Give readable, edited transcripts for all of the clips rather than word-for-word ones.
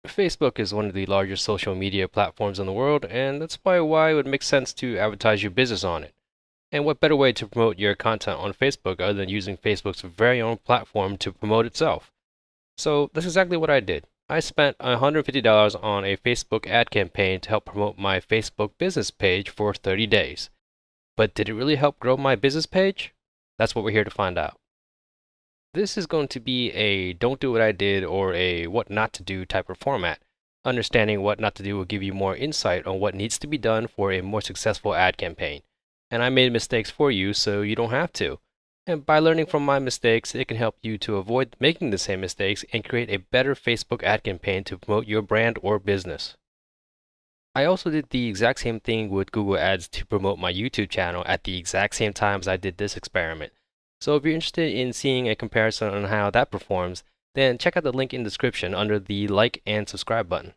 Facebook is one of the largest social media platforms in the world, and that's probably why it would make sense to advertise your business on it. And what better way to promote your content on Facebook other than using Facebook's very own platform to promote itself? So that's exactly what I did. I spent $150 on a Facebook ad campaign to help promote my Facebook business page for 30 days. But did it really help grow my business page? That's what we're here to find out. This is going to be a don't do what I did or a what not to do type of format. Understanding what not to do will give you more insight on what needs to be done for a more successful ad campaign. And I made mistakes for you so you don't have to. And by learning from my mistakes, it can help you to avoid making the same mistakes and create a better Facebook ad campaign to promote your brand or business. I also did the exact same thing with Google Ads to promote my YouTube channel at the exact same time as I did this experiment. So if you're interested in seeing a comparison on how that performs, then check out the link in the description under the like and subscribe button.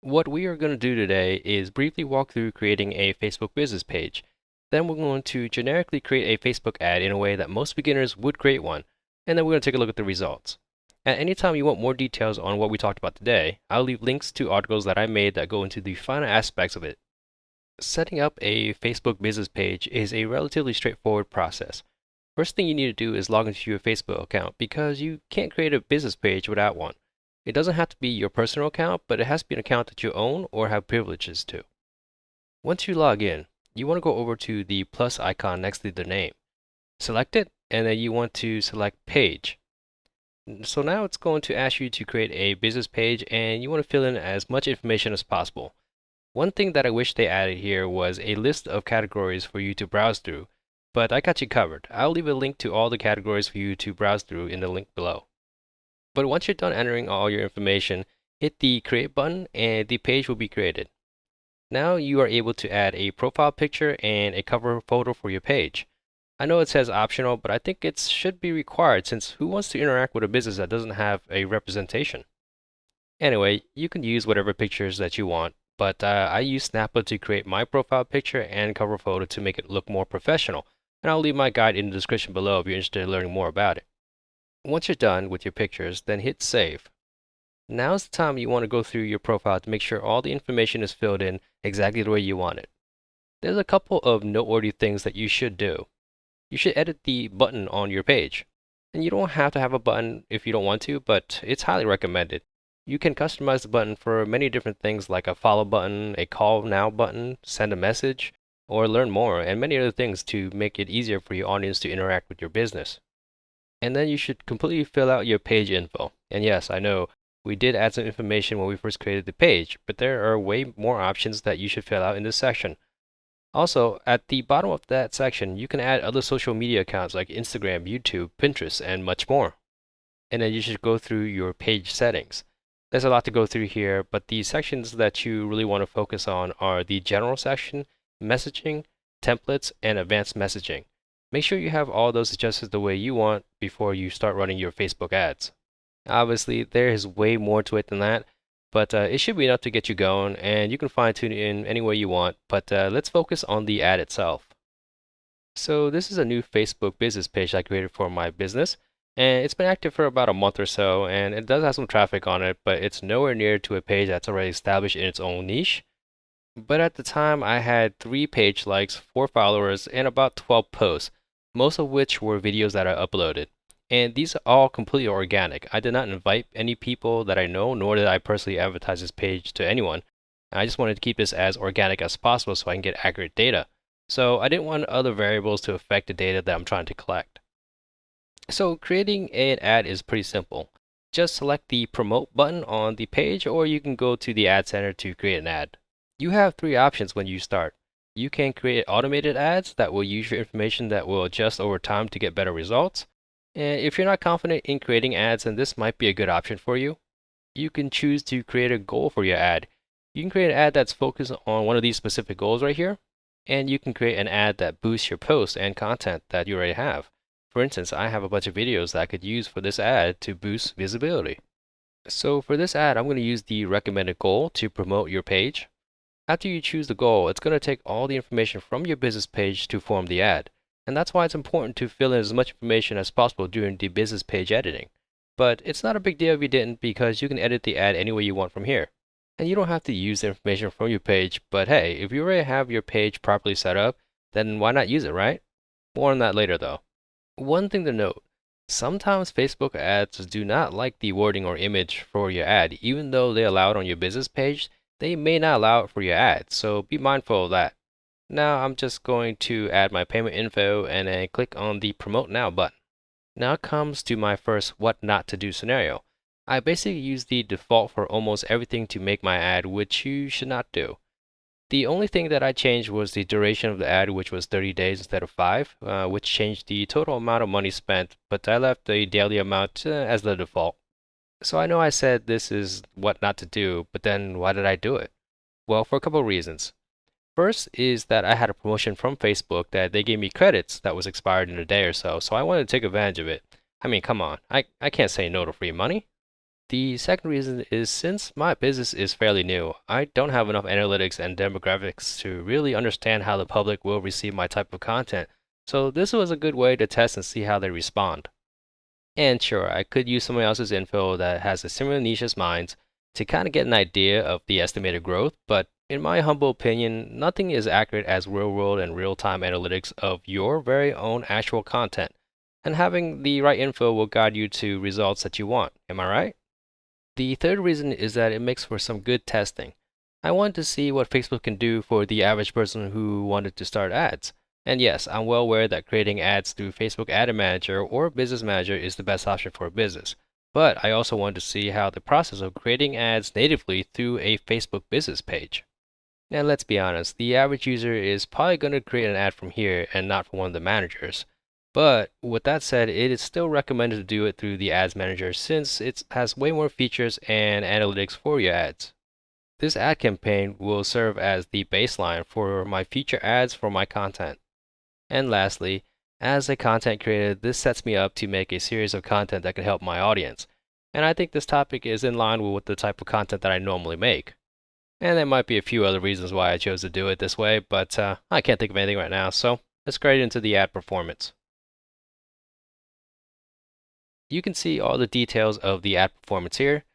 What we are going to do today is briefly walk through creating a Facebook business page. Then we're going to generically create a Facebook ad in a way that most beginners would create one, and then we're going to take a look at the results. At any time you want more details on what we talked about today, I'll leave links to articles that I made that go into the finer aspects of it. Setting up a Facebook business page is a relatively straightforward process. First thing you need to do is log into your Facebook account because you can't create a business page without one. It doesn't have to be your personal account, but it has to be an account that you own or have privileges to. Once you log in, you want to go over to the plus icon next to the name. Select it, and then you want to select Page. So now it's going to ask you to create a business page, and you want to fill in as much information as possible. One thing that I wish they added here was a list of categories for you to browse through, but I got you covered. I'll leave a link to all the categories for you to browse through in the link below. But once you're done entering all your information, hit the Create button and the page will be created. Now you are able to add a profile picture and a cover photo for your page. I know it says optional, but I think it should be required since who wants to interact with a business that doesn't have a representation? Anyway, you can use whatever pictures that you want, but I use Snappa to create my profile picture and cover photo to make it look more professional, and I'll leave my guide in the description below if you're interested in learning more about it. Once you're done with your pictures, then hit Save. Now's the time you want to go through your profile to make sure all the information is filled in exactly the way you want it. There's a couple of noteworthy things that you should do. You should edit the button on your page. And you don't have to have a button if you don't want to, but it's highly recommended. You can customize the button for many different things like a follow button, a call now button, send a message, or learn more, and many other things to make it easier for your audience to interact with your business. And then you should completely fill out your page info. And yes, I know we did add some information when we first created the page, but there are way more options that you should fill out in this section. Also, at the bottom of that section, you can add other social media accounts like Instagram, YouTube, Pinterest, and much more. And then you should go through your page settings. There's a lot to go through here, but the sections that you really want to focus on are the general section, messaging, templates, and advanced messaging. Make sure you have all those adjusted the way you want before you start running your Facebook ads. Obviously, there is way more to it than that, but it should be enough to get you going, and you can fine tune it in any way you want, but let's focus on the ad itself. So this is a new Facebook business page I created for my business, and it's been active for about a month or so, and it does have some traffic on it, but it's nowhere near to a page that's already established in its own niche. But at the time, I had 3 page likes, 4 followers, and about 12 posts, most of which were videos that I uploaded. And these are all completely organic. I did not invite any people that I know, nor did I personally advertise this page to anyone. I just wanted to keep this as organic as possible so I can get accurate data. So I didn't want other variables to affect the data that I'm trying to collect. So creating an ad is pretty simple. Just select the promote button on the page, or you can go to the ad center to create an ad. You have 3 options when you start. You can create automated ads that will use your information that will adjust over time to get better results. And if you're not confident in creating ads, then this might be a good option for you. You can choose to create a goal for your ad. You can create an ad that's focused on one of these specific goals right here. And you can create an ad that boosts your posts and content that you already have. For instance, I have a bunch of videos that I could use for this ad to boost visibility. So for this ad, I'm going to use the recommended goal to promote your page. After you choose the goal, it's going to take all the information from your business page to form the ad. And that's why it's important to fill in as much information as possible during the business page editing. But it's not a big deal if you didn't because you can edit the ad any way you want from here. And you don't have to use the information from your page, but hey, if you already have your page properly set up, then why not use it, right? More on that later though. One thing to note, sometimes Facebook ads do not like the wording or image for your ad. Even though they allow it on your business page, they may not allow it for your ad, so be mindful of that. Now I'm just going to add my payment info and then click on the Promote Now button. Now comes to my first what not to do scenario. I basically use the default for almost everything to make my ad, which you should not do. The only thing that I changed was the duration of the ad, which was 30 days instead of 5, which changed the total amount of money spent, but I left the daily amount as the default. So I know I said this is what not to do, but then why did I do it? Well, for a couple of reasons. First is that I had a promotion from Facebook that they gave me credits that was expired in a day or so, so I wanted to take advantage of it. I mean, come on, I can't say no to free money. The second reason is since my business is fairly new, I don't have enough analytics and demographics to really understand how the public will receive my type of content, so this was a good way to test and see how they respond. And sure, I could use someone else's info that has a similar niche as mine to kind of get an idea of the estimated growth, but in my humble opinion, nothing is accurate as real world and real time analytics of your very own actual content. And having the right info will guide you to results that you want. Am I right? The third reason is that it makes for some good testing. I wanted to see what Facebook can do for the average person who wanted to start ads. And yes, I'm well aware that creating ads through Facebook Ad Manager or Business Manager is the best option for a business. But I also wanted to see how the process of creating ads natively through a Facebook business page. Now let's be honest, the average user is probably going to create an ad from here and not from one of the managers. But with that said, it is still recommended to do it through the Ads Manager since it has way more features and analytics for your ads. This ad campaign will serve as the baseline for my future ads for my content. And lastly, as a content creator, this sets me up to make a series of content that can help my audience. And I think this topic is in line with the type of content that I normally make. And there might be a few other reasons why I chose to do it this way, but I can't think of anything right now, so let's get right into the ad performance. You can see all the details of the ad performance here,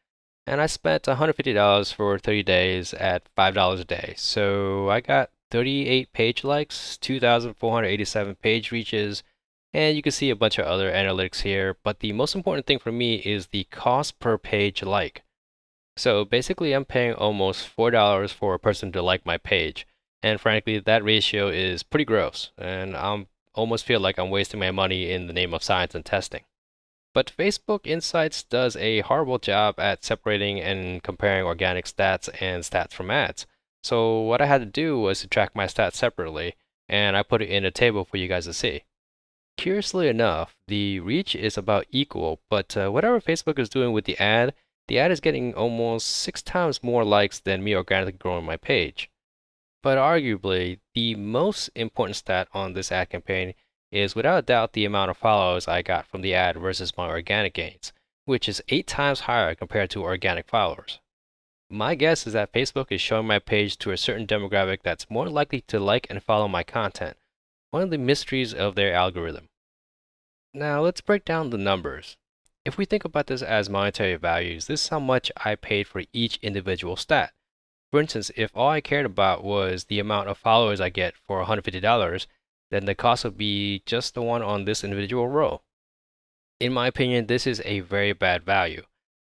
and I spent $150 for 30 days at $5 a day. So I got 38 page likes, 2,487 page reaches, and you can see a bunch of other analytics here, but the most important thing for me is the cost per page like. So basically, I'm paying almost $4 for a person to like my page. And frankly, that ratio is pretty gross. And I almost feel like I'm wasting my money in the name of science and testing. But Facebook Insights does a horrible job at separating and comparing organic stats and stats from ads. So what I had to do was to track my stats separately, and I put it in a table for you guys to see. Curiously enough, the reach is about equal, but whatever Facebook is doing with the ad is getting almost 6 times more likes than me organically growing my page. But arguably, the most important stat on this ad campaign is without a doubt the amount of followers I got from the ad versus my organic gains, which is 8 times higher compared to organic followers. My guess is that Facebook is showing my page to a certain demographic that's more likely to like and follow my content, one of the mysteries of their algorithm. Now let's break down the numbers. If we think about this as monetary values, this is how much I paid for each individual stat. For instance, if all I cared about was the amount of followers I get for $150, then the cost would be just the one on this individual row. In my opinion, this is a very bad value,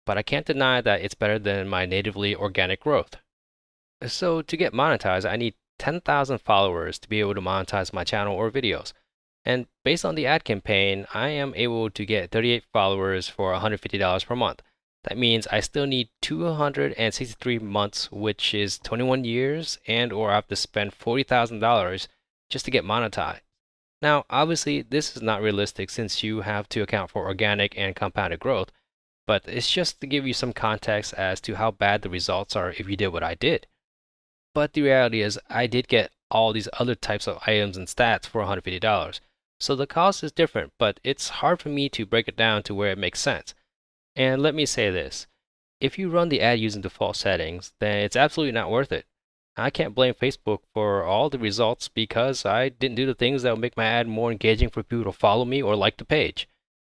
but I can't deny that it's better than my natively organic growth. So to get monetized, I need 10,000 followers to be able to monetize my channel or videos. And based on the ad campaign, I am able to get 38 followers for $150 per month. That means I still need 263 months, which is 21 years, and or I have to spend $40,000 just to get monetized. Now, obviously, this is not realistic since you have to account for organic and compounded growth, but it's just to give you some context as to how bad the results are if you did what I did. But the reality is, I did get all these other types of items and stats for $150. So the cost is different, but it's hard for me to break it down to where it makes sense. And let me say this, if you run the ad using default settings, then it's absolutely not worth it. I can't blame Facebook for all the results because I didn't do the things that would make my ad more engaging for people to follow me or like the page.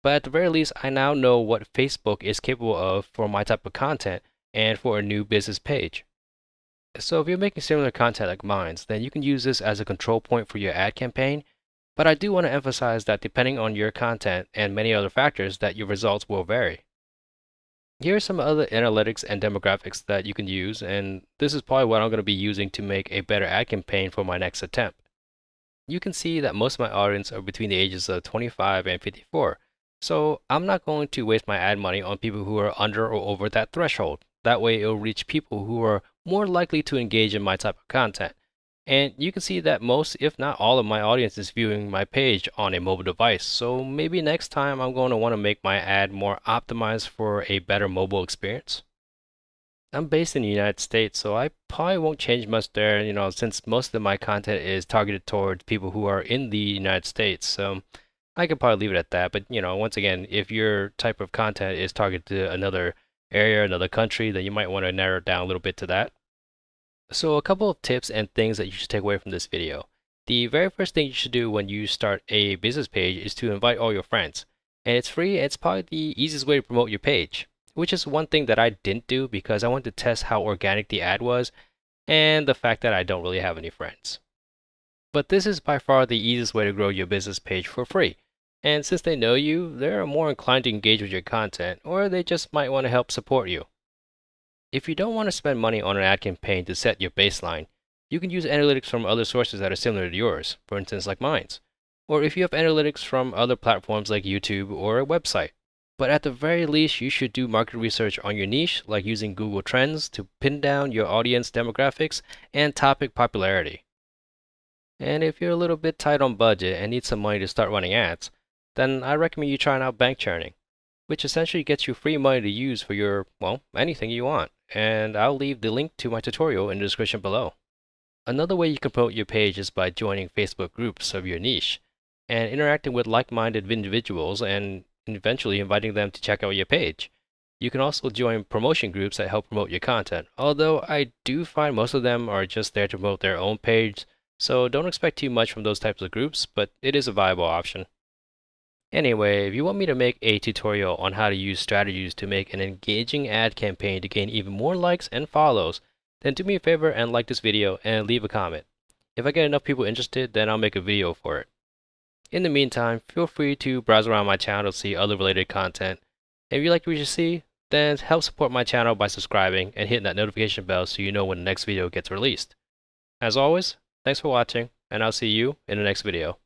But at the very least, I now know what Facebook is capable of for my type of content and for a new business page. So if you're making similar content like mine, then you can use this as a control point for your ad campaign. But I do want to emphasize that depending on your content and many other factors, that your results will vary. Here are some other analytics and demographics that you can use, and this is probably what I'm going to be using to make a better ad campaign for my next attempt. You can see that most of my audience are between the ages of 25 and 54, so I'm not going to waste my ad money on people who are under or over that threshold. That way it'll reach people who are more likely to engage in my type of content. And you can see that most, if not all, of my audience is viewing my page on a mobile device. So maybe next time I'm going to want to make my ad more optimized for a better mobile experience. I'm based in the United States, so I probably won't change much there, since most of my content is targeted towards people who are in the United States. So I could probably leave it at that. But, once again, if your type of content is targeted to another area, another country, then you might want to narrow it down a little bit to that. So a couple of tips and things that you should take away from this video. The very first thing you should do when you start a business page is to invite all your friends. And it's free, and it's probably the easiest way to promote your page, which is one thing that I didn't do because I wanted to test how organic the ad was and the fact that I don't really have any friends. But this is by far the easiest way to grow your business page for free. And since they know you, they're more inclined to engage with your content, or they just might want to help support you. If you don't want to spend money on an ad campaign to set your baseline, you can use analytics from other sources that are similar to yours, for instance like mine's. Or if you have analytics from other platforms like YouTube or a website. But at the very least, you should do market research on your niche, like using Google Trends to pin down your audience demographics and topic popularity. And if you're a little bit tight on budget and need some money to start running ads, then I recommend you trying out bank churning, which essentially gets you free money to use for your, anything you want. And I'll leave the link to my tutorial in the description below. Another way you can promote your page is by joining Facebook groups of your niche and interacting with like-minded individuals and eventually inviting them to check out your page. You can also join promotion groups that help promote your content, although I do find most of them are just there to promote their own page, so don't expect too much from those types of groups, but it is a viable option. Anyway, if you want me to make a tutorial on how to use strategies to make an engaging ad campaign to gain even more likes and follows, then do me a favor and like this video and leave a comment. If I get enough people interested, then I'll make a video for it. In the meantime, feel free to browse around my channel to see other related content. If you like what you see, then help support my channel by subscribing and hitting that notification bell so you know when the next video gets released. As always, thanks for watching, and I'll see you in the next video.